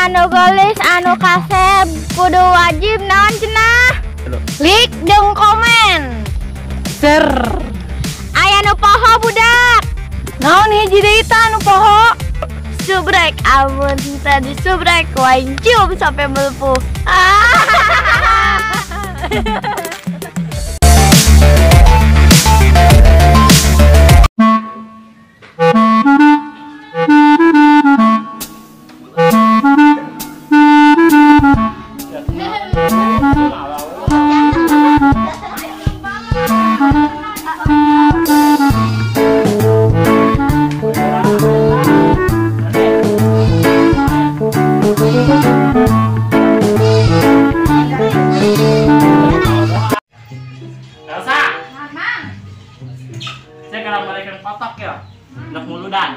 anu gelis anu kasep kudu wajib naon cenah? Like jeung komen. Ser. Aya nu poho budak. Naon hiji deui tah anu poho? Subrek, amun tadi subrek wain cium sampai melepuh. Elsa, saya kalau balikin kotak ya, udah muludan.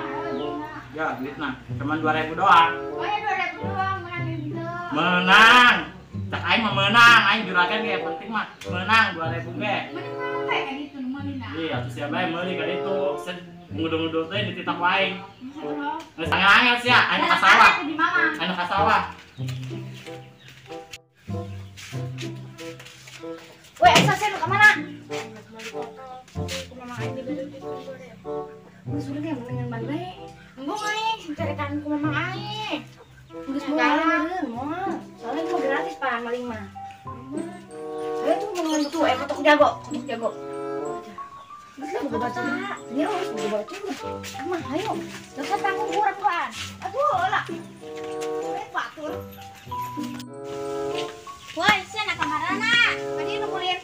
Ya, duitnya cuma 2.000 doang. Oh ya 2.000 doang, menang gitu. Menang. Cak aing mah menang, aing juragan ge penting mah menang 2.000 ge. Menang kayak gitu numalina. Iya, atuh sia bae meuli ka ditu. Ngudu-ngudu teh di titak waing. Geus angel sia, anu ka sawah. Anu ka sawah. Weh, Elsa saya ke mana? Mama aing diberi duit deh. Sudah kayak mendingan balik. Enggak aing, carikan ke mama aing. Geus moal moal. Soalnya itu gratis pan maling mah. Ayo tuh mendingan tuh, kotok jago, kotok jago. Bisa buka baca. Iya, harus buka baca. Emang ayo, jangan tanggung kurang kan. Aduh, lah. Patur. Woi, saya nak kamarana. Tadi nukulin.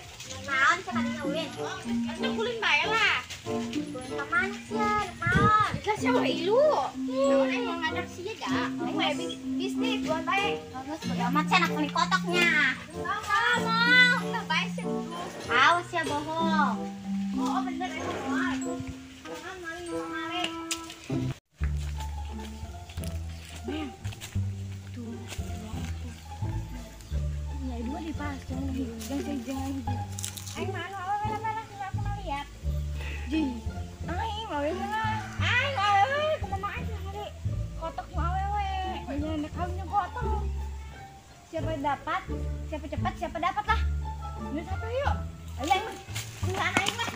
Naon cenah dieueun. Nukulin bae lah. Nukulin ka mana sia? Naon? Bisa sia we ilu. Naon aing mau ngajak sia da. Aing we bisnis buat bae. Geus bodo amat sia nak beli kotoknya. Mau, enggak bae sia. Awas sia bohong. Oh, bener ya, bohong. Jangan maling-maling. Dua dipasang jangan Aing mana awal-awal enggak pernah lihat. di aing awewe lah Aing awewe ke mama aing hari kotok mu awewe. hanya anak kawinnya kotor Siapa dapat, siapa cepat, siapa dapat lah. ini satu yuk Ayo aing mah. Enggak aing mah.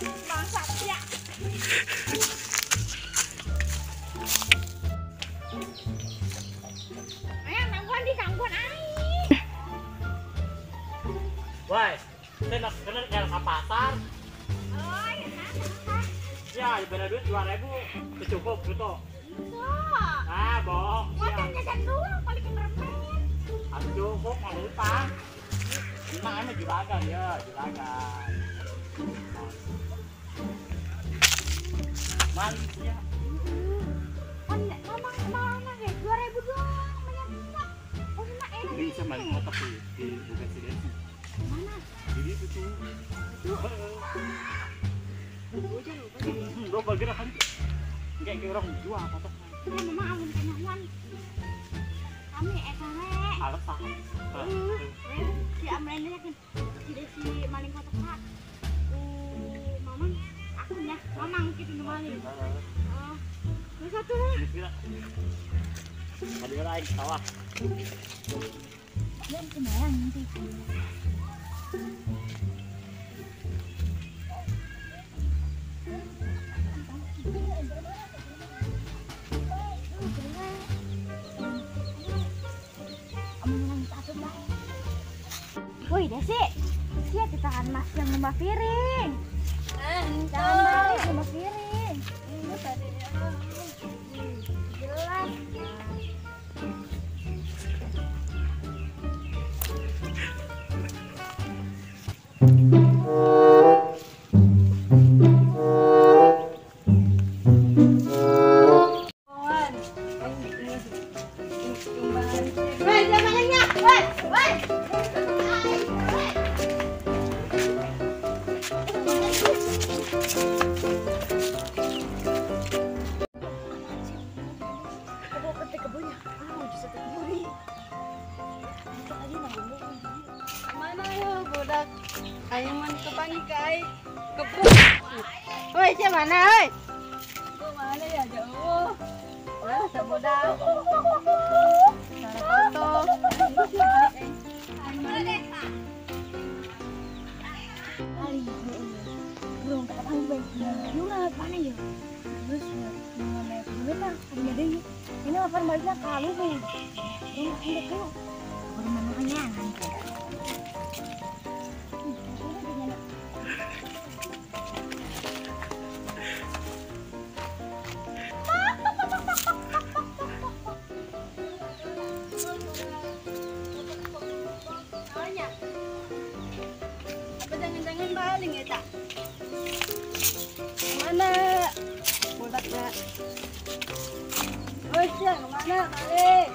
Bangsat ya. Ayo nangguan di kangguan aing. Woi, saya nak bener kayak ke pasar. Oh, ya kan. Ya, bener duit 2.000 cukup gitu. Sok. Ah, bohong. Modal jajan doang paling remen. Atuh cukup mah lupa. Emang emang juragan ya, juragan. Manis ya. Kan ngomong mana deh 2.000 doang banyak. Oh, enak enak. Ini bisa main kotak di bukan si Desi. Mana? Jadi itu tuh. Lo bergerak kan? Kayak orang jual kotak. Ini mama amun kenyawan. Kami ekare. Alat tak. Si Amrena kan tidak si maling kotak pak. Mama aku nya mamang gitu maling. Oh. Terus satu. Tadi orang aing sawah. Dan kebayang nanti. Woi Desi, siap ditahan mas yang ngembah piring. Jangan balik ngembah piring. Ini tadi jelas. Woi, namanya, woi, woi. Ayo man kepangi kai kebun. Woi, siapa mana, woi? Mana ya? Jauh. Wah, semudah. Cara foto. Mana deh, Pak? Kali. Belum ketemu baiknya. Yuk, mana ya? Terus mana dulu kan? Ada deh. Ini apaan baiknya kalau nih. Ini ada tuh. Baru mananya nanti. Jangan-jangan baling ya, Cak? Mana? Bulat lah. Oh, siang mana balik?